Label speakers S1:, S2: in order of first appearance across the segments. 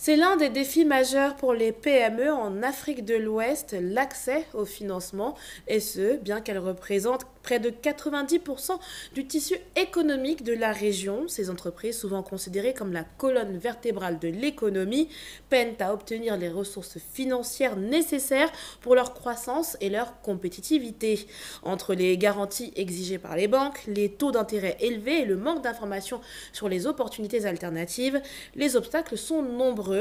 S1: C'est l'un des défis majeurs pour les PME en Afrique de l'Ouest, l'accès au financement, et ce, bien qu'elles représentent près de 90% du tissu économique de la région. Ces entreprises, souvent considérées comme la colonne vertébrale de l'économie, peinent à obtenir les ressources financières nécessaires pour leur croissance et leur compétitivité. Entre les garanties exigées par les banques, les taux d'intérêt élevés et le manque d'informations sur les opportunités alternatives, les obstacles sont nombreux.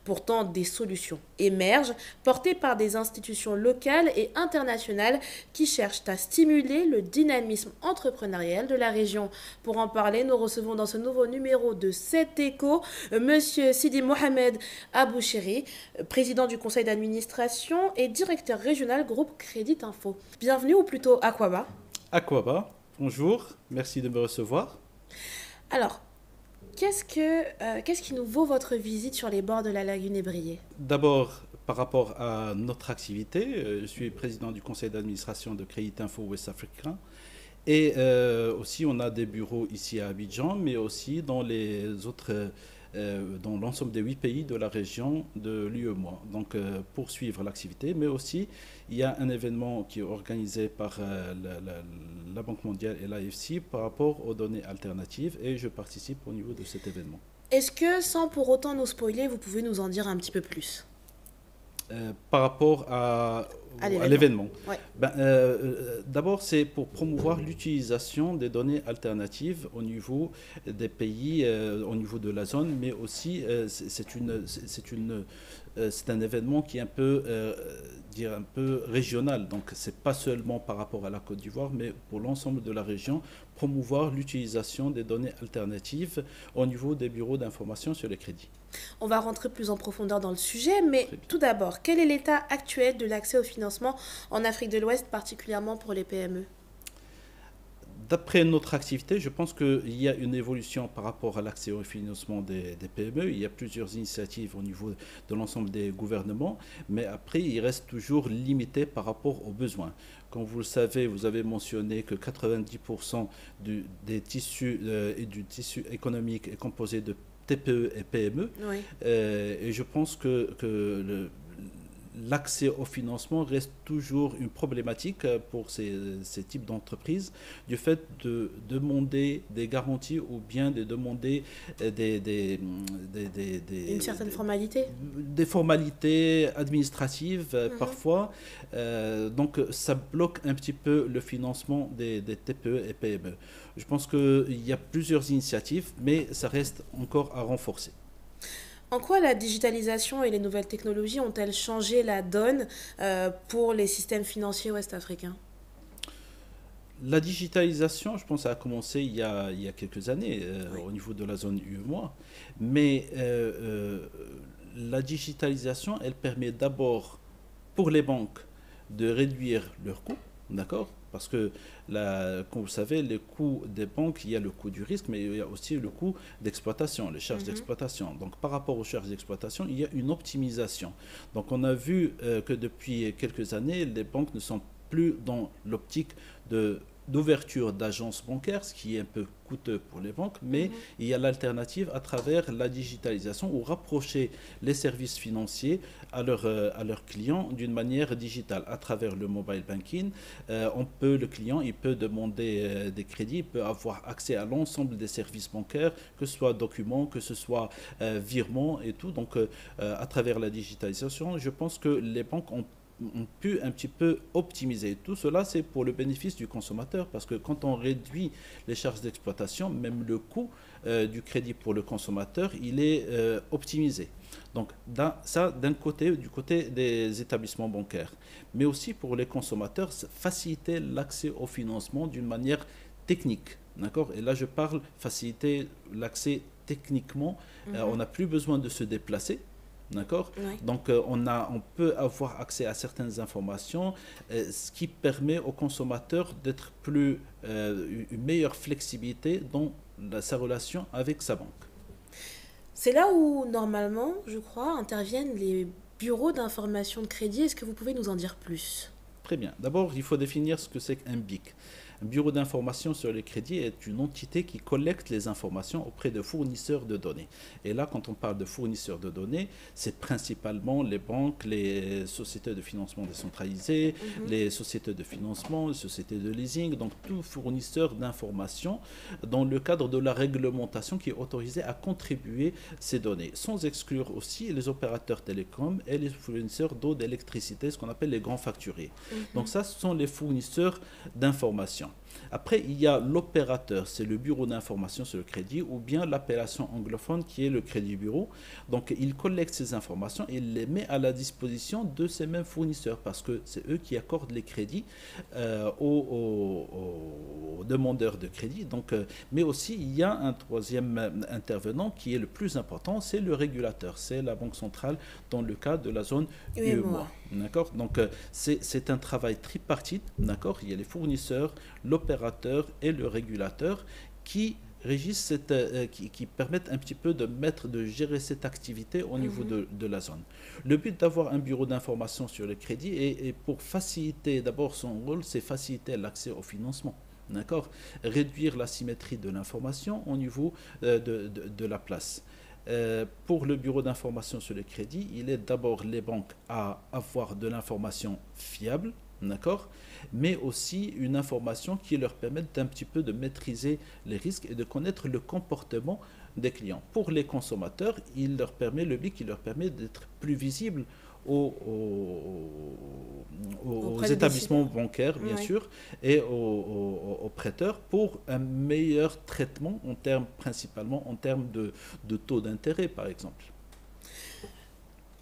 S1: Pourtant, des solutions émergent, portées par des institutions locales et internationales qui cherchent à stimuler le dynamisme entrepreneurial de la région. Pour en parler, nous recevons dans ce nouveau numéro de 7 échos Monsieur Sidi Mohamed Aboucheri, président du conseil d'administration et directeur régional groupe Crédit Info. Bienvenue, ou plutôt Aquaba.
S2: Aquaba, bonjour, merci de me recevoir.
S1: Alors, qu'est-ce qui nous vaut votre visite sur les bords de la lagune Ébriée?
S2: D'abord, par rapport à notre activité, je suis président du conseil d'administration de Crédit Info West Africain. Et aussi, on a des bureaux ici à Abidjan, mais aussi dans les autres, dans l'ensemble des 8 pays de la région de l'UEMOA. Donc, poursuivre l'activité, mais aussi, il y a un événement qui est organisé par la Banque mondiale et l'AFC par rapport aux données alternatives, et je participe au niveau de cet événement.
S1: Est-ce que, sans pour autant nous spoiler, vous pouvez nous en dire un petit peu plus?
S2: Par rapport
S1: À
S2: à
S1: l'événement.
S2: l'événement.
S1: Ouais.
S2: D'abord, c'est pour promouvoir l'utilisation des données alternatives au niveau des pays, au niveau de la zone, mais aussi c'est un événement qui est un peu régional. Donc, c'est pas seulement par rapport à la Côte d'Ivoire, mais pour l'ensemble de la région, promouvoir l'utilisation des données alternatives au niveau des bureaux d'information sur les crédits.
S1: On va rentrer plus en profondeur dans le sujet, mais tout d'abord, quel est l'état actuel de l'accès au financement en Afrique de l'Ouest, particulièrement pour les PME?
S2: D'après notre activité, je pense qu'il y a une évolution par rapport à l'accès au financement des PME. Il y a plusieurs initiatives au niveau de l'ensemble des gouvernements, mais après, il reste toujours limité par rapport aux besoins. Comme vous le savez, vous avez mentionné que 90% des tissus et du tissu économique est composé de TPE et PME.
S1: Oui.
S2: Et je pense que l'accès au financement reste toujours une problématique pour ces types d'entreprises, du fait de demander des garanties ou bien de demander
S1: Une certaine formalité?
S2: des formalités administratives parfois. Donc ça bloque un petit peu le financement des TPE et PME. Je pense qu'il y a plusieurs initiatives, mais ça reste encore à renforcer.
S1: En quoi la digitalisation et les nouvelles technologies ont-elles changé la donne pour les systèmes financiers ouest-africains?
S2: La digitalisation, je pense, a commencé il y a quelques années
S1: Oui.
S2: au niveau de la zone UEMOA. Mais la digitalisation, elle permet d'abord pour les banques de réduire leurs coûts, d'accord? Parce que, comme vous savez, les coûts des banques, il y a le coût du risque, mais il y a aussi le coût d'exploitation, les charges d'exploitation. Donc, par rapport aux charges d'exploitation, il y a une optimisation. Donc, on a vu que depuis quelques années, les banques ne sont plus dans l'optique d'ouverture d'agences bancaires, ce qui est un peu coûteux pour les banques, mais il y a l'alternative à travers la digitalisation ou rapprocher les services financiers à leurs clients d'une manière digitale à travers le mobile banking. Le client il peut demander des crédits, il peut avoir accès à l'ensemble des services bancaires, que ce soit documents, que ce soit virements et tout. Donc à travers la digitalisation, je pense que les banques ont pu un petit peu optimiser. Tout cela, c'est pour le bénéfice du consommateur, parce que quand on réduit les charges d'exploitation, même le coût du crédit pour le consommateur, il est optimisé. Donc, d'un côté, du côté des établissements bancaires, mais aussi pour les consommateurs, faciliter l'accès au financement d'une manière technique. D'accord? Et là, je parle faciliter l'accès techniquement. On n'a plus besoin de se déplacer. D'accord?
S1: Oui.
S2: Donc, on peut avoir accès à certaines informations, ce qui permet aux consommateurs d'être une meilleure flexibilité dans sa relation avec sa banque.
S1: C'est là où, normalement, je crois, interviennent les bureaux d'information de crédit. Est-ce que vous pouvez nous en dire plus?
S2: Très bien. D'abord, il faut définir ce que c'est qu'un BIC. Un bureau d'information sur les crédits est une entité qui collecte les informations auprès de fournisseurs de données. Et là, quand on parle de fournisseurs de données, c'est principalement les banques, les sociétés de financement décentralisées, les sociétés de financement, les sociétés de leasing, donc tout fournisseur d'informations dans le cadre de la réglementation qui est autorisée à contribuer ces données, sans exclure aussi les opérateurs télécoms et les fournisseurs d'eau, d'électricité, ce qu'on appelle les grands facturiers. Donc ça, ce sont les fournisseurs d'informations. Après, il y a l'opérateur, c'est le bureau d'information sur le crédit, ou bien l'appellation anglophone qui est le crédit bureau. Donc, il collecte ces informations et il les met à la disposition de ces mêmes fournisseurs, parce que c'est eux qui accordent les crédits aux demandeurs de crédit. Donc, mais aussi, il y a un troisième intervenant qui est le plus important, c'est le régulateur, c'est la Banque centrale dans le cas de la zone UEMOA. D'accord. Donc, c'est un travail tripartite. D'accord. Il y a les fournisseurs, l'opérateur et le régulateur qui régissent qui permettent un petit peu de gérer cette activité au niveau de la zone. Le but d'avoir un bureau d'information sur le crédit est pour faciliter, d'abord son rôle, c'est faciliter l'accès au financement. D'accord. Réduire la symétrie de l'information au niveau de la place. Pour le bureau d'information sur le crédit, il aide d'abord les banques à avoir de l'information fiable, d'accord, mais aussi une information qui leur permette d'un petit peu de maîtriser les risques et de connaître le comportement des clients. Pour les consommateurs, le BIC leur permet d'être plus visible aux établissements bancaires, bien sûr, et aux prêteurs pour un meilleur traitement principalement en termes de taux d'intérêt, par exemple.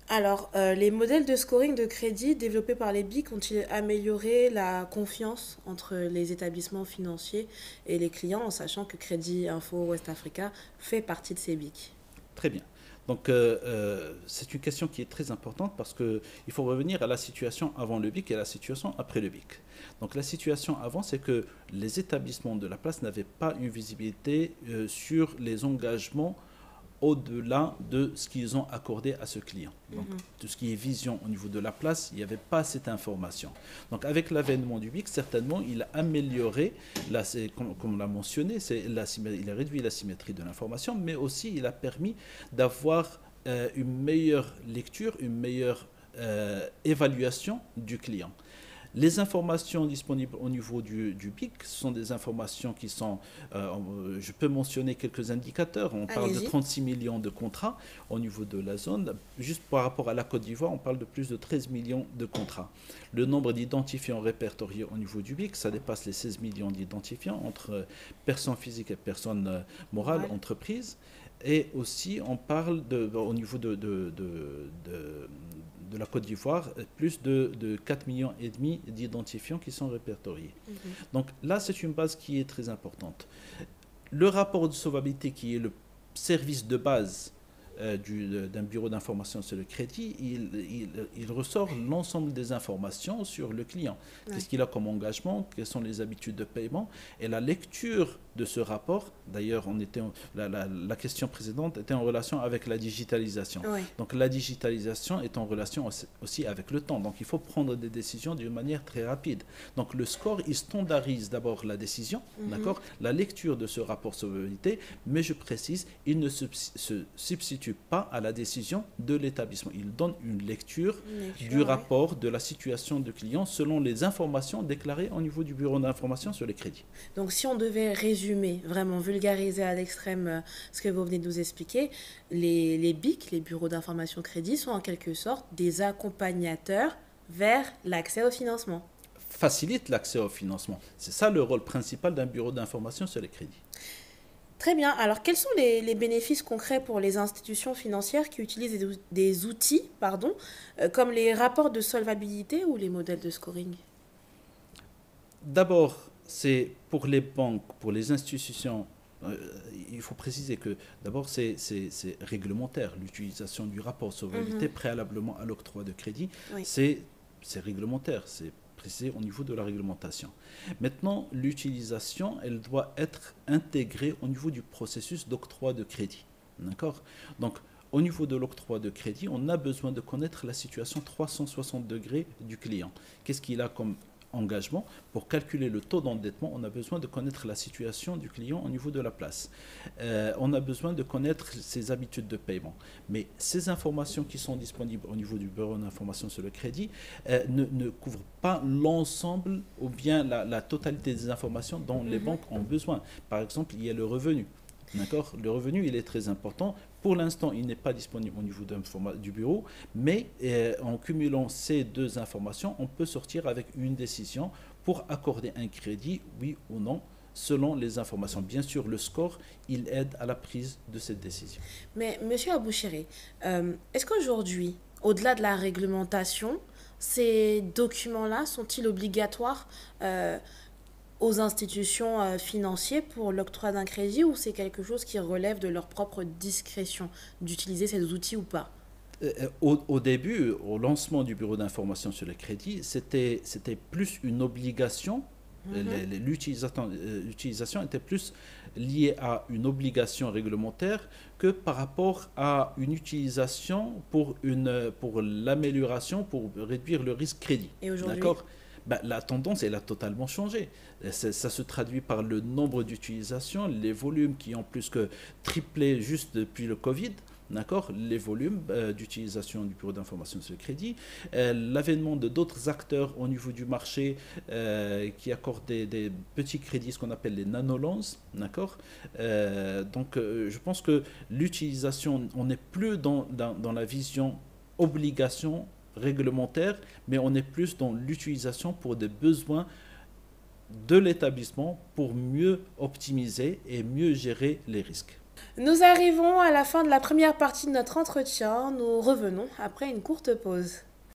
S1: Alors, les modèles de scoring de crédit développés par les BIC ont-ils amélioré la confiance entre les établissements financiers et les clients, en sachant que Crédit Info West Africa fait partie de ces BIC?
S2: Très bien. Donc, c'est une question qui est très importante parce qu'il faut revenir à la situation avant le BIC et à la situation après le BIC. Donc, la situation avant, c'est que les établissements de la place n'avaient pas une visibilité sur les engagements au-delà de ce qu'ils ont accordé à ce client. Donc, tout ce qui est vision au niveau de la place, il n'y avait pas cette information. Donc, avec l'avènement du BIC, certainement, il a amélioré, comme on l'a mentionné, il a réduit la symétrie de l'information, mais aussi il a permis d'avoir une meilleure lecture, une meilleure évaluation du client. Les informations disponibles au niveau du BIC sont des informations qui sont, je peux mentionner quelques indicateurs, on parle de 36 millions de contrats au niveau de la zone, juste par rapport à la Côte d'Ivoire, on parle de plus de 13 millions de contrats. Le nombre d'identifiants répertoriés au niveau du BIC, ça dépasse les 16 millions d'identifiants entre personnes physiques et personnes morales, entreprises. Et aussi, on parle au niveau de la Côte d'Ivoire, plus de 4,5 millions d'identifiants qui sont répertoriés. Donc là, c'est une base qui est très importante. Le rapport de solvabilité, qui est le service de base d'un bureau d'information sur le crédit, il ressort l'ensemble des informations sur le client. Qu'est-ce qu'il a comme engagement, quelles sont les habitudes de paiement, et la lecture de ce rapport, d'ailleurs la question précédente était en relation avec la digitalisation. Donc la digitalisation est en relation aussi avec le temps. Donc il faut prendre des décisions d'une manière très rapide. Donc le score, il standardise d'abord la décision, d'accord, la lecture de ce rapport solvabilité, mais je précise, il ne se substitue pas à la décision de l'établissement. Il donne une lecture du rapport de la situation du client selon les informations déclarées au niveau du bureau d'information sur les crédits.
S1: Donc si on devait résumer, vraiment vulgariser à l'extrême ce que vous venez de nous expliquer, les BIC, les bureaux d'information crédit, sont en quelque sorte des accompagnateurs vers l'accès au financement.
S2: Facilite l'accès au financement. C'est ça le rôle principal d'un bureau d'information sur les crédits.
S1: Très bien. Alors, quels sont les bénéfices concrets pour les institutions financières qui utilisent des outils comme les rapports de solvabilité ou les modèles de scoring?
S2: D'abord, c'est pour les banques, pour les institutions, il faut préciser que d'abord, c'est réglementaire. L'utilisation du rapport de solvabilité préalablement à l'octroi de crédit, c'est réglementaire, c'est précisé au niveau de la réglementation. Maintenant, l'utilisation, elle doit être intégrée au niveau du processus d'octroi de crédit. D'accord? Donc, au niveau de l'octroi de crédit, on a besoin de connaître la situation 360 degrés du client. Qu'est-ce qu'il a comme engagement. Pour calculer le taux d'endettement, on a besoin de connaître la situation du client au niveau de la place. On a besoin de connaître ses habitudes de paiement. Mais ces informations qui sont disponibles au niveau du bureau d'information sur le crédit ne couvrent pas l'ensemble ou bien la totalité des informations dont les banques ont besoin. Par exemple, il y a le revenu. D'accord. Le revenu, il est très important. Pour l'instant, il n'est pas disponible au niveau du bureau, mais en cumulant ces deux informations, on peut sortir avec une décision pour accorder un crédit, oui ou non, selon les informations. Bien sûr, le score, il aide à la prise de cette décision.
S1: Mais, monsieur Abouchiri, est-ce qu'aujourd'hui, au-delà de la réglementation, ces documents-là sont-ils obligatoires aux institutions financières pour l'octroi d'un crédit, ou c'est quelque chose qui relève de leur propre discrétion d'utiliser ces outils ou pas?
S2: Au début, au lancement du bureau d'information sur le crédit, c'était plus une obligation. L'utilisation était plus liée à une obligation réglementaire que par rapport à une utilisation pour l'amélioration, pour réduire le risque crédit.
S1: Et aujourd'hui?
S2: D'accord. Ben, la tendance, elle a totalement changé. Ça se traduit par le nombre d'utilisations, les volumes qui ont plus que triplé juste depuis le Covid. D'accord, les volumes d'utilisation du bureau d'information sur le crédit, l'avènement de d'autres acteurs au niveau du marché qui accordent des petits crédits, ce qu'on appelle les nanolons, d'accord. Donc, je pense que l'utilisation, on n'est plus dans la vision obligation réglementaire, mais on est plus dans l'utilisation pour des besoins de l'établissement pour mieux optimiser et mieux gérer les risques.
S1: Nous arrivons à la fin de la première partie de notre entretien. Nous revenons après une courte pause.